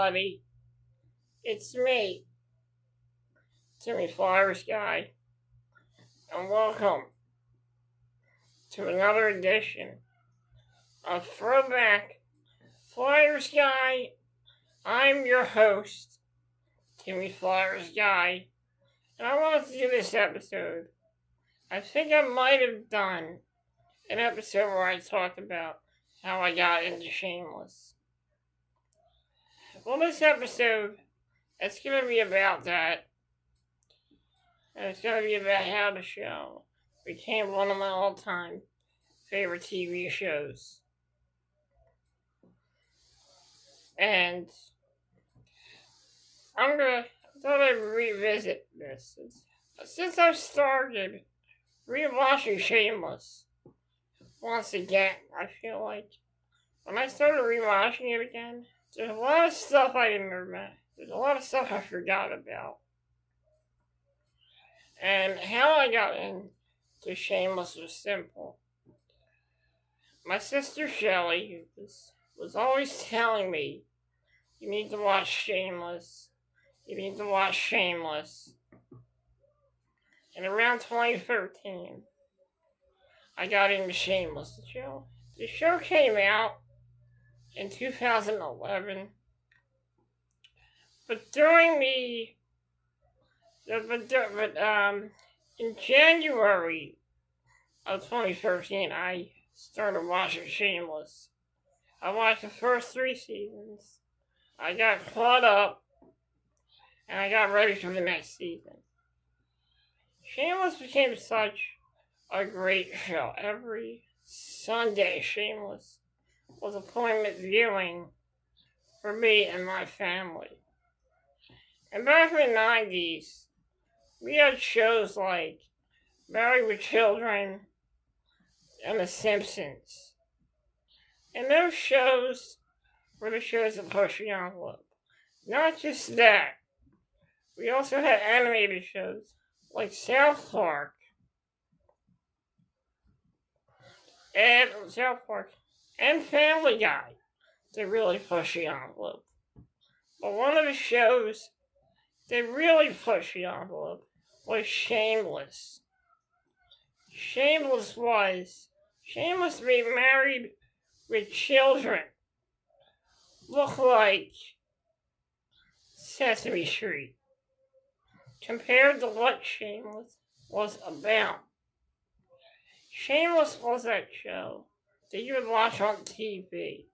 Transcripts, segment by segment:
everybody. It's me, Throwback Flyersguy, and welcome to another edition of Throwback Flyersguy. I'm your host, Throwback Flyersguy, and I wanted to do this episode. I think I might have done an episode where I talked about how I got into Shameless. Well, this episode, it's going to be about that. And it's going to be about how the show became one of my all-time favorite TV shows. And I thought I'd revisit this. Since I've started rewatching Shameless once again, I feel like when I started rewatching it again, there's a lot of stuff I didn't remember. There's a lot of stuff I forgot about. And how I got into Shameless was simple. My sister Shelly was always telling me, you need to watch Shameless. You need to watch Shameless. And around 2013, I got into Shameless. The show came out in 2011. But in January of 2013, I started watching Shameless. I watched the first 3 seasons. I got caught up, and I got ready for the next season. Shameless became such a great show. Every Sunday, Shameless was appointment viewing for me and my family. And back in the 90s, we had shows like Married with Children and The Simpsons. And those shows were the shows that pushed the envelope. Not just that, we also had animated shows like South Park and Family Guy that really pushed the envelope. But one of the shows that really pushed the envelope was Shameless. Shameless made Married with Children look like Sesame Street compared to what Shameless was about. Shameless was that show that you would watch on TV.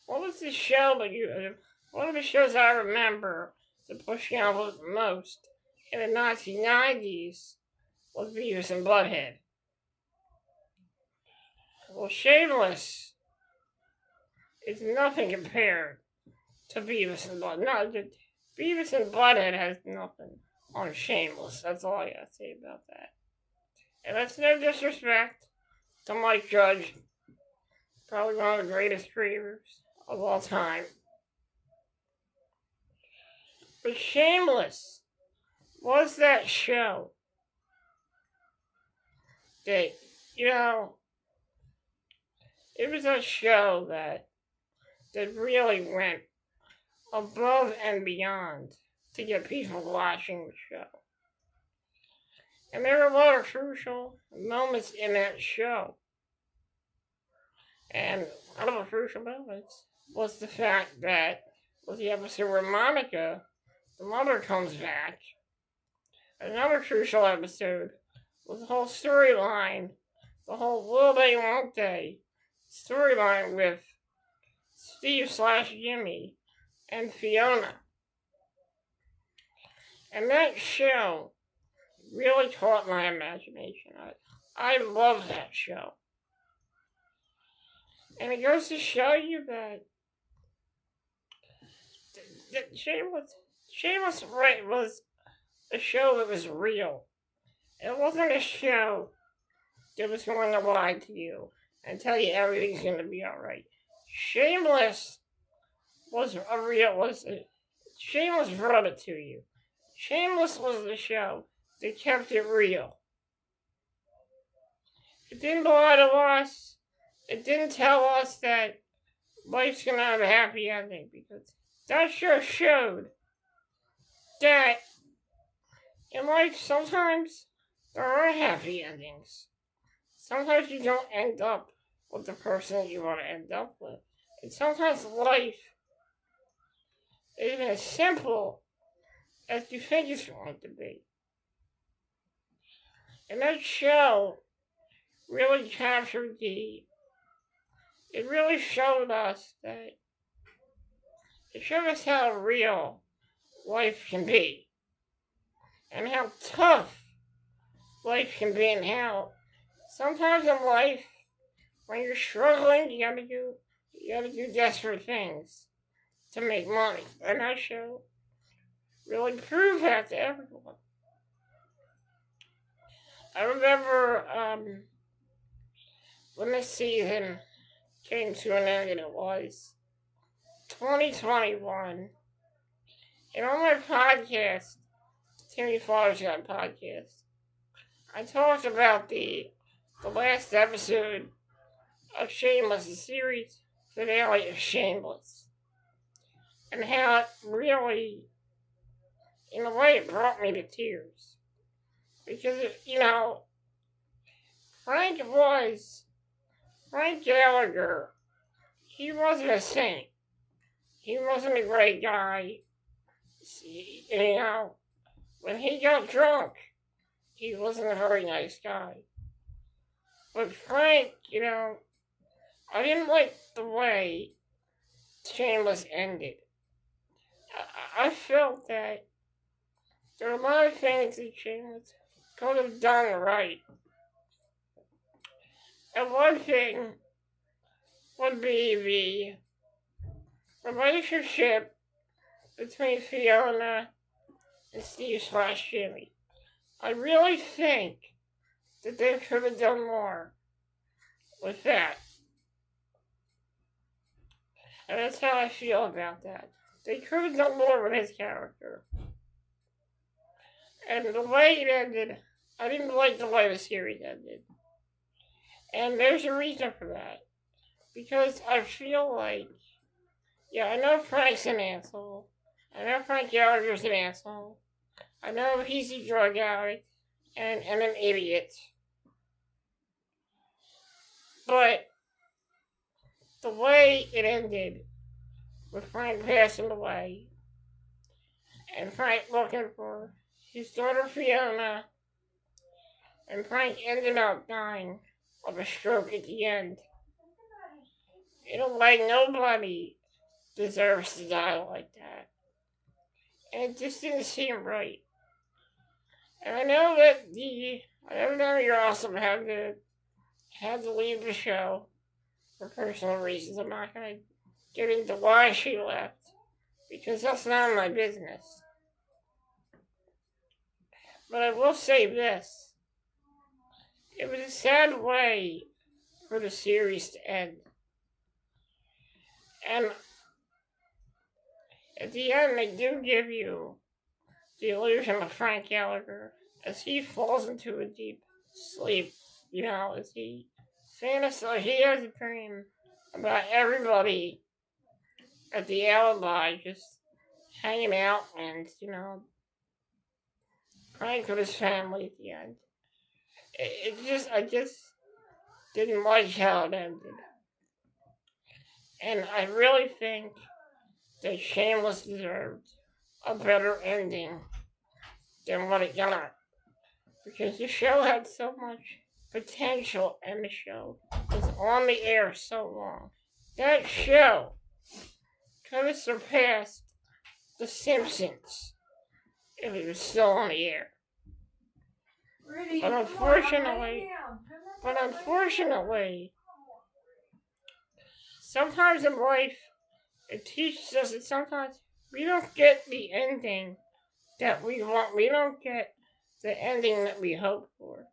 What was the show one of the shows I remember that pushed the envelope the most in the 1990s was Beavis and Butthead. Well, Shameless is nothing compared to Beavis and Butthead. No, Beavis and Butthead has nothing on Shameless. That's all I gotta say about that. And that's no disrespect to Mike Judge, probably one of the greatest creators of all time. But Shameless was that show that, it was a show that really went above and beyond to get people watching the show. And there were a lot of crucial moments in that show. And one of the crucial moments was the fact that with the episode where Monica, the mother, comes back. Another crucial episode was the whole storyline, the whole will they, won't they storyline with Steve/Jimmy and Fiona. And that show really caught my imagination. I love that show. And it goes to show you that Shameless was a show that was real. It wasn't a show that was going to lie to you and tell you everything's going to be alright. Shameless Shameless brought it to you. Shameless was the show that kept it real. It didn't lie to us. It didn't tell us that life's gonna have a happy ending, because that show showed that in life sometimes there are happy endings. Sometimes you don't end up with the person you want to end up with. And sometimes life isn't as simple as you think it's going to be. And that show really captured it really showed us that, it showed us how real life can be. And how tough life can be, and how sometimes in life, when you're struggling, you gotta do desperate things to make money. And that show really proved that to everyone. I remember when this season came to an end, and it was 2021. And on my podcast, Throwback Flyersguy podcast, I talked about the last episode of Shameless, the series finale of Shameless, and how it really, in a way, it brought me to tears. Because, Frank Gallagher, he wasn't a saint. He wasn't a great guy. When he got drunk, he wasn't a very nice guy. But Frank, I didn't like the way Shameless ended. I felt that there are a lot of things that Shameless could have done right. And one thing would be the relationship between Fiona and Steve/Jimmy. I really think that they could have done more with that. And that's how I feel about that. They could have done more with his character. And the way it ended, I didn't like the way the series ended. And there's a reason for that. Because I feel like, I know Frank's an asshole. I know Frank Gallagher's an asshole. I know he's a drug addict and an idiot. But the way it ended, with Frank passing away, and Frank looking for his daughter Fiona, and Frank ended up dying of a stroke at the end. In a way, nobody deserves to die like that. And it just didn't seem right. And I know that you're awesome had to leave the show for personal reasons. I'm not going to get into why she left, because that's none of my business. But I will say this. It was a sad way for the series to end. And at the end, they do give you the illusion of Frank Gallagher as he falls into a deep sleep, as he fantasizes. He has a dream about everybody at the alibi just hanging out and, Frank with his family at the end. I just didn't like how it ended. And I really think that Shameless deserved a better ending than what it got. Because the show had so much potential, and the show was on the air so long. That show could have surpassed The Simpsons if it was still on the air. But unfortunately, sometimes in life, it teaches us that sometimes we don't get the ending that we want. We don't get the ending that we hope for.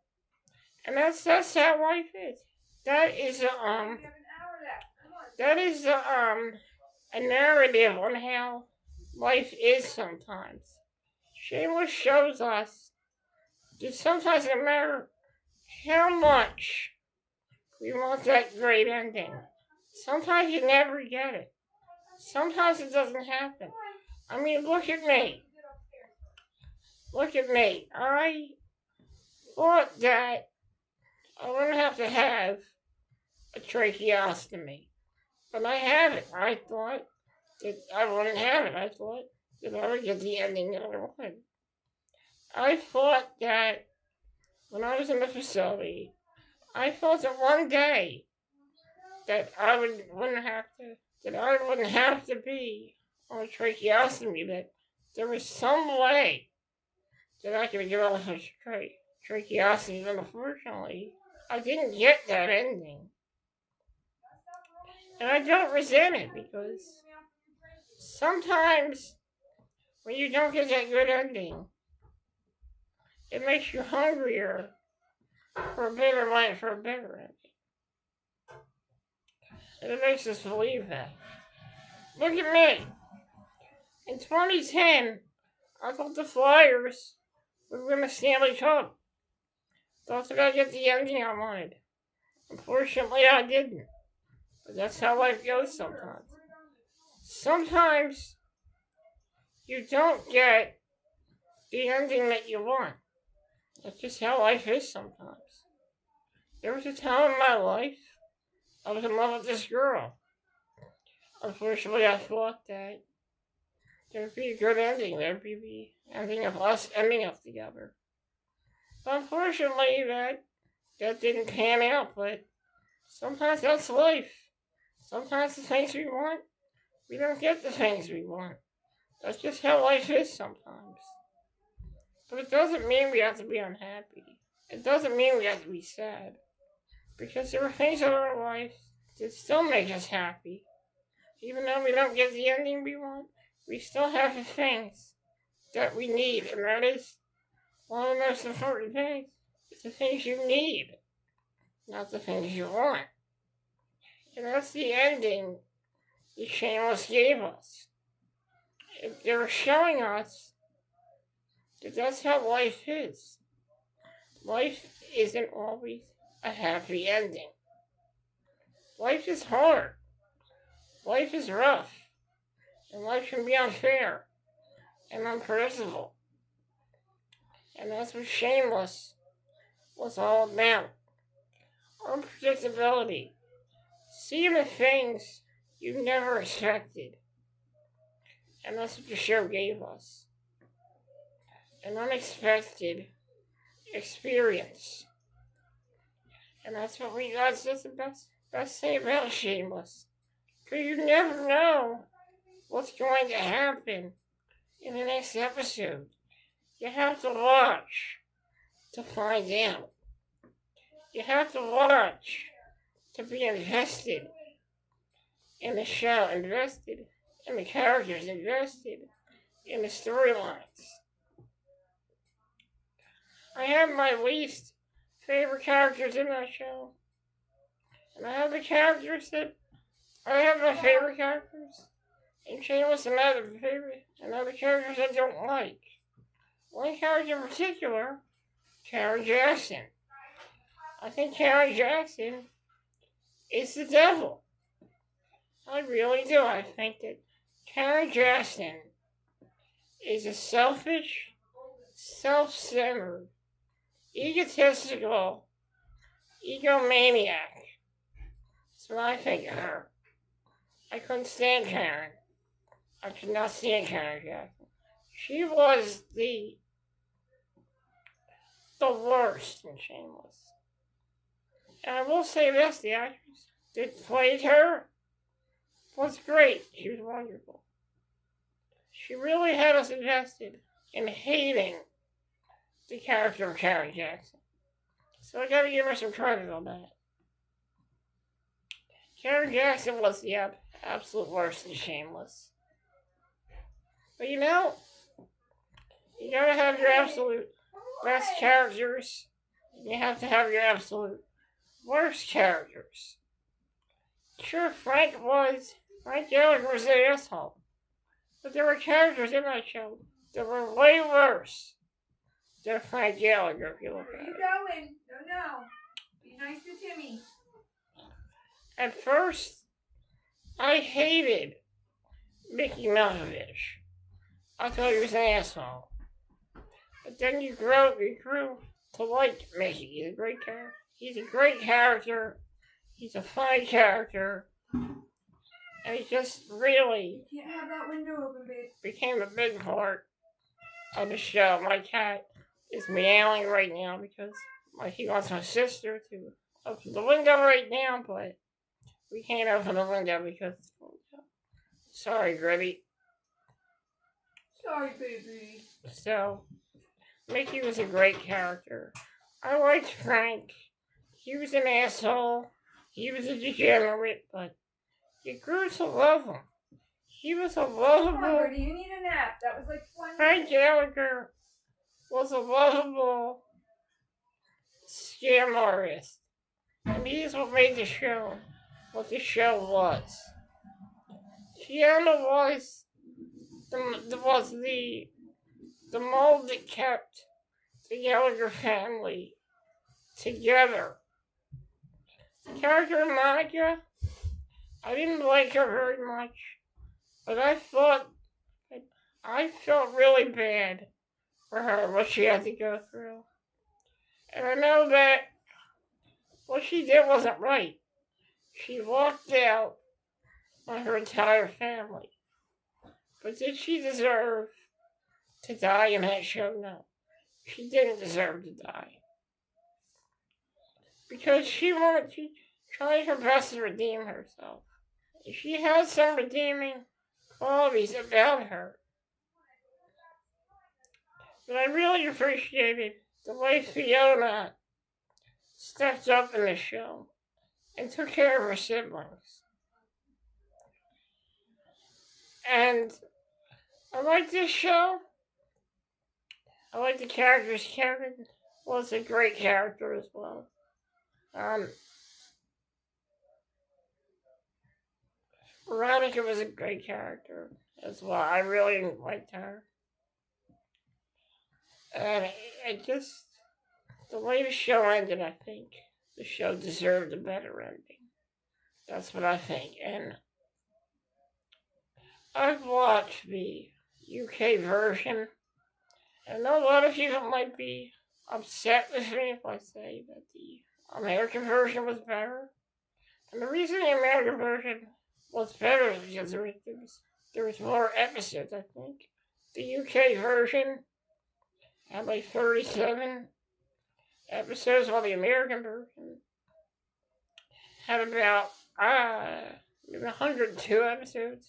And that's how life is. That is a narrative on how life is sometimes. Shameless shows us that sometimes no matter how much we want that great ending, Sometimes you never get it. Sometimes it doesn't happen. I mean, look at me. Look at me. I thought that I wouldn't have to have a tracheostomy. But I have it. I thought that I wouldn't have it. I thought that I would get the ending that I wanted. I thought that when I was in the facility, I thought that one day that I wouldn't have to be on a tracheostomy, that there was some way that I could get off a tracheostomy, but unfortunately, I didn't get that ending. And I don't resent it because sometimes when you don't get that good ending, it makes you hungrier for a better life, for a better ending. And it makes us believe that. Look at me. In 2010, I thought the Flyers would win the Stanley Cup. Thought that I'd get the ending I wanted. Unfortunately, I didn't. But that's how life goes sometimes. Sometimes you don't get the ending that you want. That's just how life is sometimes. There was a time in my life I was in love with this girl. Unfortunately, I thought that there'd be a good ending. There'd be the ending of us ending up together. But unfortunately, that didn't pan out. But sometimes that's life. Sometimes the things we want, we don't get the things we want. That's just how life is sometimes. But it doesn't mean we have to be unhappy. It doesn't mean we have to be sad. Because there are things in our life that still make us happy. Even though we don't get the ending we want, we still have the things that we need. And that is one of the most important things. It's the things you need, not the things you want. And that's the ending that Shameless gave us. They were showing us that that's how life is. Life isn't always a happy ending. Life is hard. Life is rough. And life can be unfair and unpredictable. And that's what Shameless was all about. Unpredictability. Seeing the things you never expected. And that's what the show gave us. An unexpected experience. And that's just the best thing about Shameless. Because you never know what's going to happen in the next episode. You have to watch to find out. You have to watch to be invested in the show, invested in the characters, invested in the storylines. I have my least favorite characters in that show. And I have the characters that I have my favorite characters. And Shameless and other characters I don't like. One character in particular, Karen Jackson. I think Karen Jackson is the devil. I really do. I think that Karen Jackson is a selfish, self-centered, egotistical, egomaniac. That's what I think of her. I couldn't stand Karen. I could not stand Karen Jackson. She was the worst in Shameless. And I will say this, the actress that played her was great. She was wonderful. She really had us invested in hating the character of Karen Jackson. So I gotta give her some credit on that. Karen Jackson was the absolute worst in Shameless. But you know, you gotta have your absolute best characters. You have to have your absolute worst characters. Sure, Frank Gallagher was an asshole. But there were characters in that show that were way worse than Frank Gallagher, if you look at it. Where are you going? No. Be nice to Timmy. At first, I hated Mickey Malkovich. I thought he was an asshole. But then you grew to like Mickey. He's a great character. He's a great character. He's a funny character. And he just really You can't have that window open, babe. became a big part of the show. My cat is meowing right now because he wants my sister to open the window right now, but we can't open the window because it's full. Sorry, Gritty. Sorry, baby. So, Mickey was a great character. I liked Frank. He was an asshole. He was a degenerate, but you grew to love him. He was a lovable... Come on, Bertie, you need a nap. That was like 20 Frank Gallagher was a lovable scam artist. And he's what made the show what the show was. Fiona was the mold that kept the Gallagher family together. The character of Monica, I didn't like her very much, but I felt really bad for her, what she had to go through. And I know that what she did wasn't right. She walked out on her entire family. But did she deserve to die in that show? No. She didn't deserve to die. Because she tried her best to redeem herself. She has some redeeming qualities about her. But I really appreciated the way Fiona stepped up in the show and took care of her siblings. And I like this show. I like the characters. Kevin was a great character as well. Veronica was a great character as well. I really liked her. And it just, the way the show ended, I think the show deserved a better ending. That's what I think. And I've watched the UK version. I know a lot of people might be upset with me if I say that the American version was better. And the reason the American version was better is because there was more episodes, I think. The UK version had like 37 episodes, while the American version had about 102 episodes.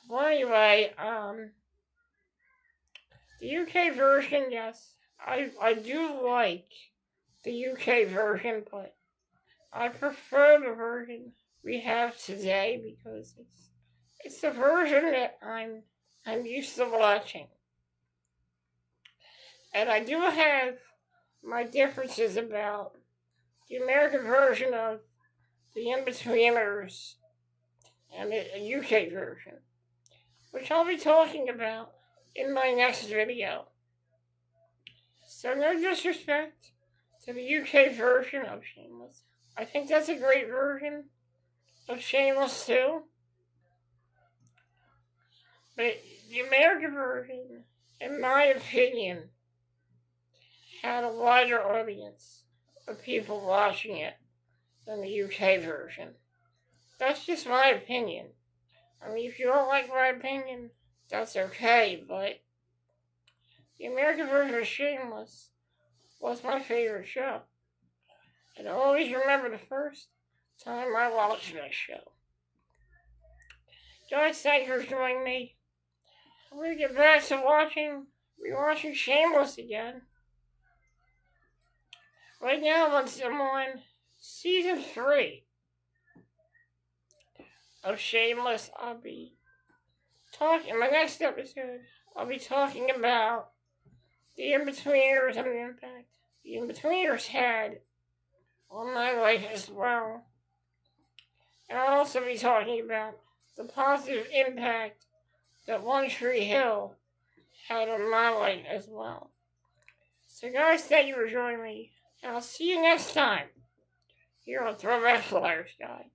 Well, anyway, the UK version, yes, I do like the UK version, but I prefer the version we have today because it's the version that I'm used to watching. And I do have my differences about the American version of the In-Betweeners and the UK version, which I'll be talking about in my next video. So no disrespect to the UK version of Shameless. I think that's a great version of Shameless too. But the American version, in my opinion, had a wider audience of people watching it than the UK version. That's just my opinion. I mean, if you don't like my opinion, that's okay, but the American version of Shameless was my favorite show. And I always remember the first time I watched that show. Guys, thank you for joining me. I'm going to get back to rewatching Shameless again. Right now, I'm on season 3 of Shameless. I'll be talking, in my next episode, I'll be talking about the In-Betweeners and the impact the In-Betweeners had on my life as well. And I'll also be talking about the positive impact that One Tree Hill had on my life as well. So guys, thank you for joining me. And I'll see you next time here on Throwback Flyersguy.